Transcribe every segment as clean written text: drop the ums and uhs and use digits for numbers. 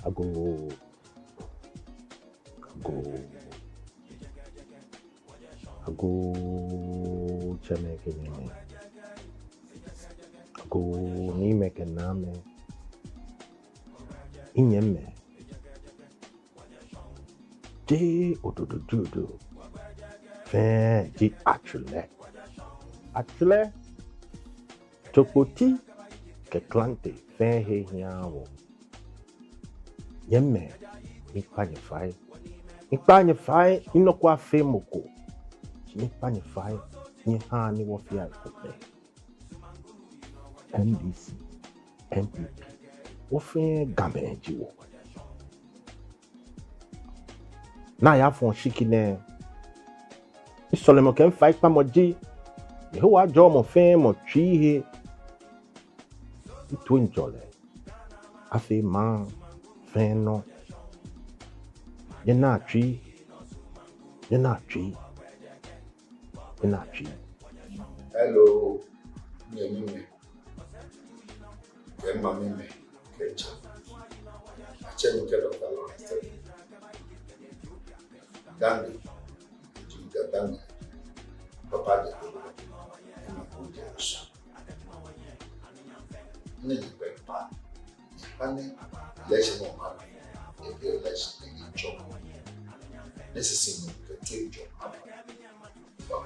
Ago cheme kenyeme. Ago ni mekename. Inyeme. J ododododo. Fin di actually. Chokoti ke klante fin he hiawo. Yemme Ikpanye fai inokwa femoko. Ikpanye fai ni hani wofia kope. NDC, NPP. Wofia gamenji wo. Na ya fon shikine. Isolemo ken fai pa moji. Ho wa jo mo fe mo twi he. Itu njole. Afi ma fe no. You're not tree. Hello, me. Ketchup. I check the Dandy, Dandy, Papa, and this is the take job.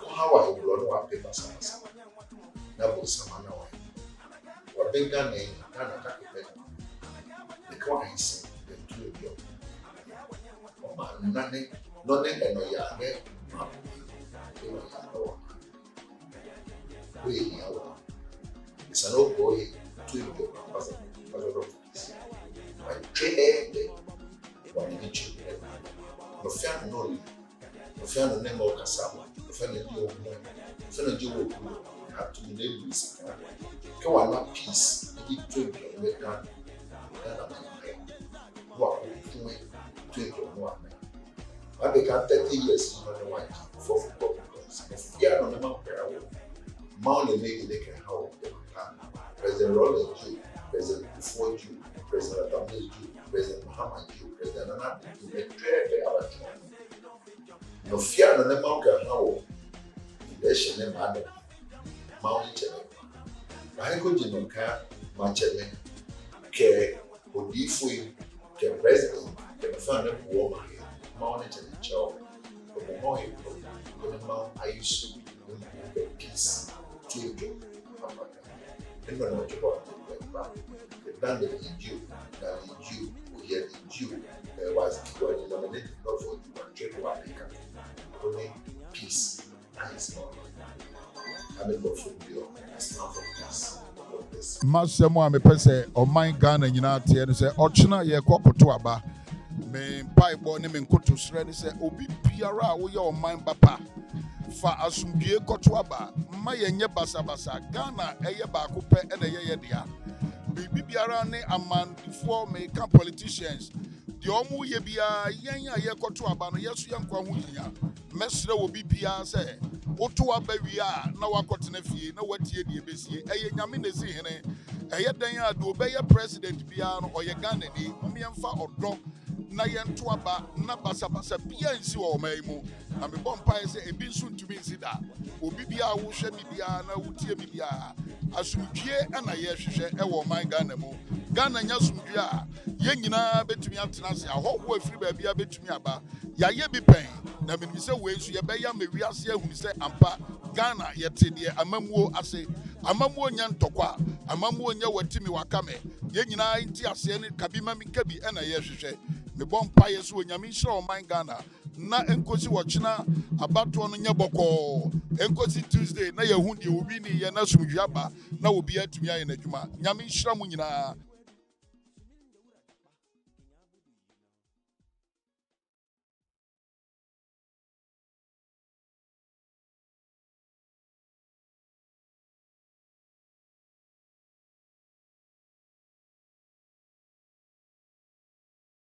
How are you blood one paper? That was some other way. What big gun name, Ghana Tackie. The clients, the two of you. Oh, man, nothing, and no yard. It's an old boy, two of you. I trade what you need to. No fiano name of Cassava, no fiano have to be labeled. Come on, not peace, it took you done. What to one. I began 30 years in the white for football. Fiano no Mount and Lady they can help them. President Roland Jew, President before Jew, President Adam's Jew, President Muhammad Jew, President Anand, the trade no fear no Mount How election and Madam Mount Chene. I could you know car, Manchene, care, would be free, care president, can find a woman, Mount and Chow, but the more Mount I used to peace, children, and when what about the land in Jew, that in Jew, we hear in Jew, there was nominated not for you, but trade to Africa. Only peace and it's not. I'm a good for you, it's not for peace. Masemo amepese o man Ghana nyina tie no se ochina ye kwakoto aba me pipe ne me nkoto sre ne se obi biara wo ye o man bapa fa asumdue koto aba ma ye nye basabasa Ghana eye ba ko pe na ye dia bibi biara ne amandifo me ka politicians the omu ye bia yen ya ye koto aba no yesu yankwa ho yinya mesre wo bibia se oto aba wi a na wakotena fie na watie die besie eye nyame ne si hene eye dan a do be ye president bia no oye Ghana ni omiemfa odo na ye nto aba na basabasa bia nsi wo mai mu na me bompa se ebi nso ntumi nsi da obi bia wo hwe mi bia na wotie mi bia asumdue na ye hwehwe e wo man Ghana mu Ghana nya asumdue a ye nyina betumi atena se ahoho afiri ba bia betumi aba ya ye bi pen na me se we nso ye be ya mewi ase ahunu se ampa Ghana ye te de amamuo ase amamuo nya ntokwa amamuo nya watimi wakame ye nyina nti ase ne kabima mi kabi na ye hwehwe me bompa ye so nyame nhira o man Ghana na enkosi wochina abato no nya boko enkosi Tuesday na ye hu de obi ni ye na sumdua ba na obi atumi aye na dwuma nyame nhira mu nyina